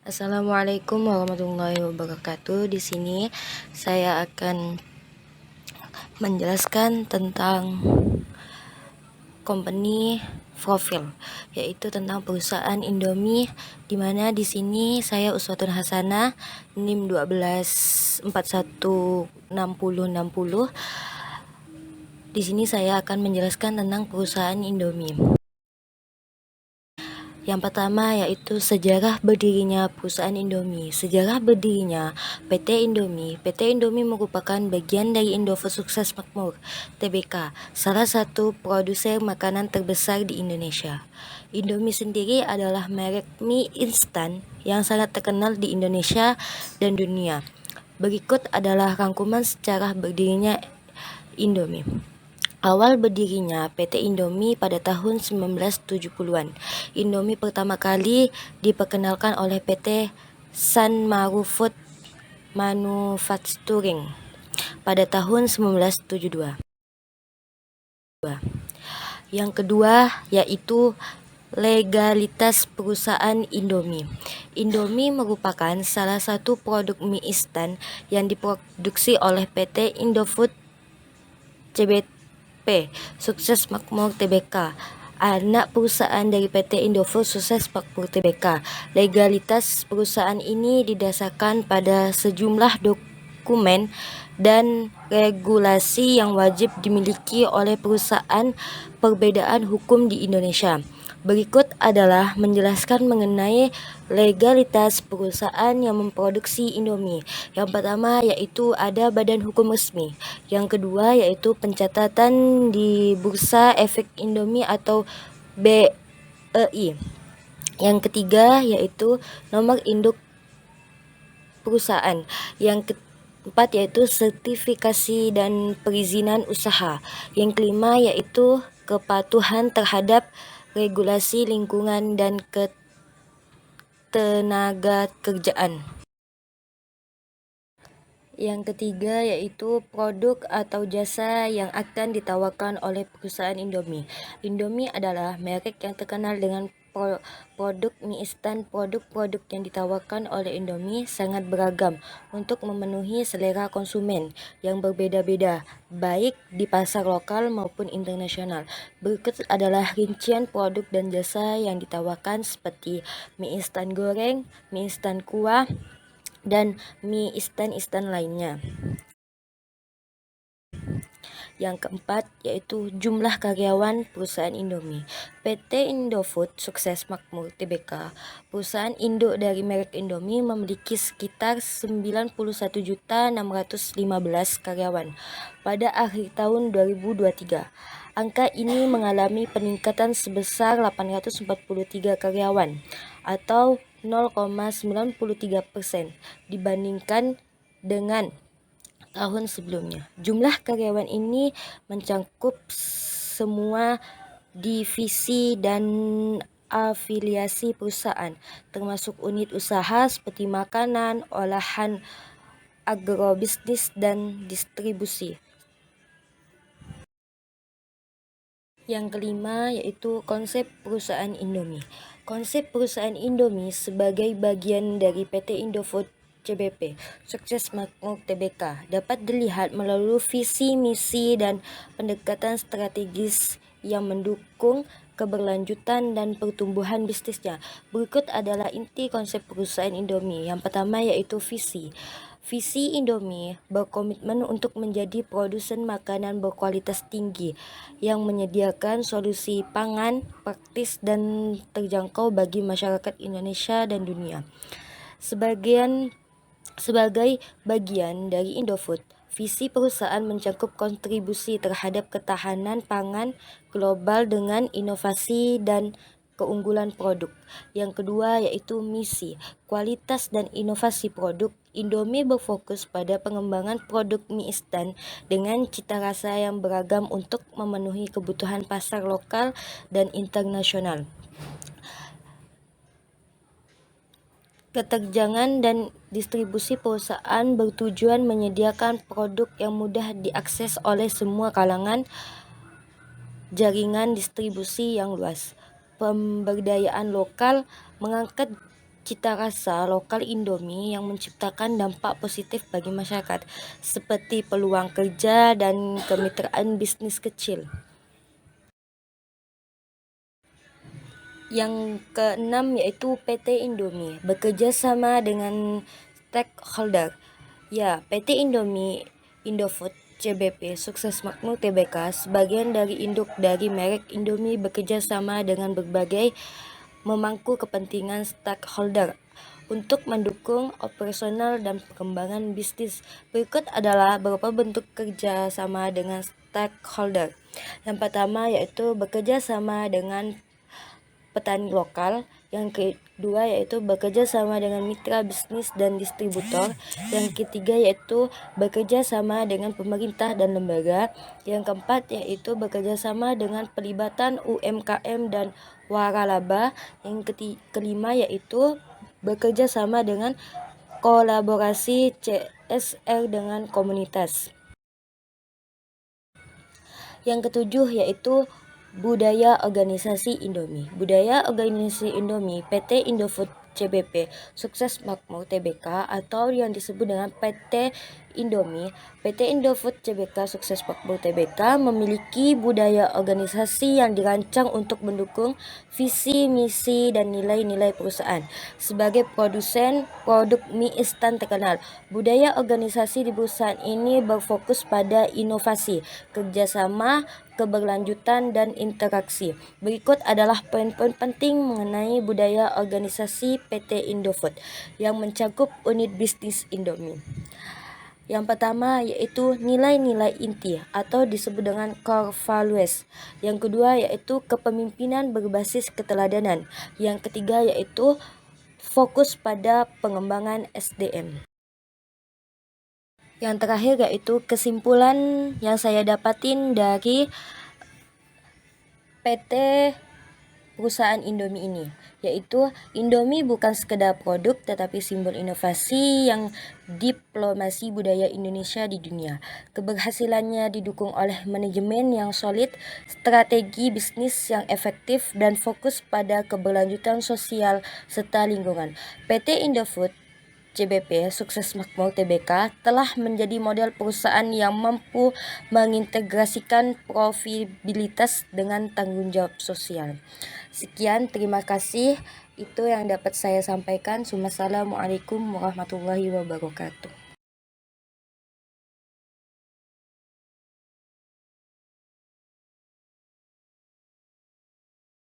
Assalamualaikum warahmatullahi wabarakatuh. Di sini saya akan menjelaskan tentang company profil, yaitu tentang perusahaan Indomie, di mana di sini saya Uswatun Hasanah, NIM 12416060. Di sini saya akan menjelaskan tentang perusahaan Indomie. Yang pertama yaitu sejarah berdirinya perusahaan Indomie. Sejarah berdirinya PT Indomie. PT Indomie merupakan bagian dari Indofood Sukses Makmur (TBK), salah satu produser makanan terbesar di Indonesia. Indomie sendiri adalah merek mie instan yang sangat terkenal di Indonesia dan dunia. Berikut adalah rangkuman sejarah berdirinya Indomie. Awal berdirinya PT Indomie pada tahun 1970-an. Indomie pertama kali diperkenalkan oleh PT Sanmaru Food Manufacturing pada tahun 1972. Yang kedua yaitu legalitas perusahaan Indomie. Indomie merupakan salah satu produk mie instan yang diproduksi oleh PT Indofood CBT Sukses Makmur Tbk, anak perusahaan dari PT Indofood Sukses Makmur Tbk. Legalitas perusahaan ini didasarkan pada sejumlah dokumen dan regulasi yang wajib dimiliki oleh perusahaan perbedaan hukum di Indonesia. Berikut adalah menjelaskan mengenai legalitas perusahaan yang memproduksi Indomie. Yang pertama yaitu ada badan hukum resmi. Yang kedua yaitu pencatatan di Bursa Efek Indomie atau BEI. Yang ketiga yaitu nomor induk perusahaan. Yang keempat yaitu sertifikasi dan perizinan usaha. Yang kelima yaitu kepatuhan terhadap regulasi lingkungan dan ketenagakerjaan. Yang ketiga yaitu produk atau jasa yang akan ditawarkan oleh perusahaan Indomie. Indomie adalah merek yang terkenal dengan produk mie instan. Produk-produk yang ditawarkan oleh Indomie sangat beragam untuk memenuhi selera konsumen yang berbeda-beda, baik di pasar lokal maupun internasional. Berikut adalah rincian produk dan jasa yang ditawarkan seperti mie instan goreng, mie instan kuah, dan mie instan lainnya. Yang keempat yaitu jumlah karyawan perusahaan Indomie. PT Indofood Sukses Makmur Tbk, perusahaan induk dari merek Indomie, memiliki sekitar 91.615 karyawan pada akhir tahun 2023. Angka ini mengalami peningkatan sebesar 843 karyawan atau 0,93% dibandingkan dengan tahun sebelumnya. Jumlah karyawan ini mencakup semua divisi dan afiliasi perusahaan, termasuk unit usaha seperti makanan, olahan, agrobisnis, dan distribusi. Yang kelima yaitu konsep perusahaan Indomie. Konsep perusahaan Indomie sebagai bagian dari PT Indofood CBP Sukses Makmur Tbk dapat dilihat melalui visi, misi, dan pendekatan strategis yang mendukung keberlanjutan dan pertumbuhan bisnisnya. Berikut adalah inti konsep perusahaan Indomie. Yang pertama yaitu visi. Visi Indomie berkomitmen untuk menjadi produsen makanan berkualitas tinggi yang menyediakan solusi pangan praktis dan terjangkau bagi masyarakat Indonesia dan dunia. Sebagai bagian dari Indofood, visi perusahaan mencakup kontribusi terhadap ketahanan pangan global dengan inovasi dan keunggulan produk. Yang kedua yaitu misi, kualitas dan inovasi produk. Indomie berfokus pada pengembangan produk mie instan dengan cita rasa yang beragam untuk memenuhi kebutuhan pasar lokal dan internasional. Keterjangkauan dan distribusi perusahaan bertujuan menyediakan produk yang mudah diakses oleh semua kalangan, jaringan distribusi yang luas. Pemberdayaan lokal mengangkat cita rasa lokal Indomie yang menciptakan dampak positif bagi masyarakat, seperti peluang kerja dan kemitraan bisnis kecil. Yang keenam yaitu PT Indomie bekerja sama dengan stakeholder. Ya, PT Indomie Indofood CBP Sukses Makmur Tbk sebagian dari induk dari merek Indomie bekerja sama dengan berbagai memangku kepentingan stakeholder untuk mendukung operasional dan pengembangan bisnis. Berikut adalah beberapa bentuk kerja sama dengan stakeholder. Yang pertama yaitu bekerja sama dengan petani lokal, yang kedua yaitu bekerja sama dengan mitra bisnis dan distributor, yang ketiga yaitu bekerja sama dengan pemerintah dan lembaga, yang keempat yaitu bekerja sama dengan pelibatan UMKM dan waralaba, yang kelima yaitu bekerja sama dengan kolaborasi CSR dengan komunitas. Yang ketujuh yaitu budaya organisasi Indomie. Budaya organisasi Indomie PT Indofood CBP Sukses Makmur Tbk atau yang disebut dengan PT Indomie. PT Indofood CBK Sukses Makmur Tbk memiliki budaya organisasi yang dirancang untuk mendukung visi, misi, dan nilai-nilai perusahaan. Sebagai produsen produk mie instan terkenal, budaya organisasi di perusahaan ini berfokus pada inovasi, kerjasama, keberlanjutan, dan interaksi. Berikut adalah poin-poin penting mengenai budaya organisasi PT Indofood yang mencakup unit bisnis Indomie. Yang pertama yaitu nilai-nilai inti atau disebut dengan core values. Yang kedua yaitu kepemimpinan berbasis keteladanan. Yang ketiga yaitu fokus pada pengembangan SDM. Yang terakhir yaitu kesimpulan yang saya dapatin dari PT perusahaan Indomie ini, yaitu Indomie bukan sekedar produk tetapi simbol inovasi yang diplomasi budaya Indonesia di dunia. Keberhasilannya didukung oleh manajemen yang solid, strategi bisnis yang efektif, dan fokus pada keberlanjutan sosial serta lingkungan. PT Indofood CBP Sukses Makmur Tbk telah menjadi model perusahaan yang mampu mengintegrasikan profitabilitas dengan tanggung jawab sosial. Sekian, terima kasih. Itu yang dapat saya sampaikan. Wassalamualaikum warahmatullahi wabarakatuh.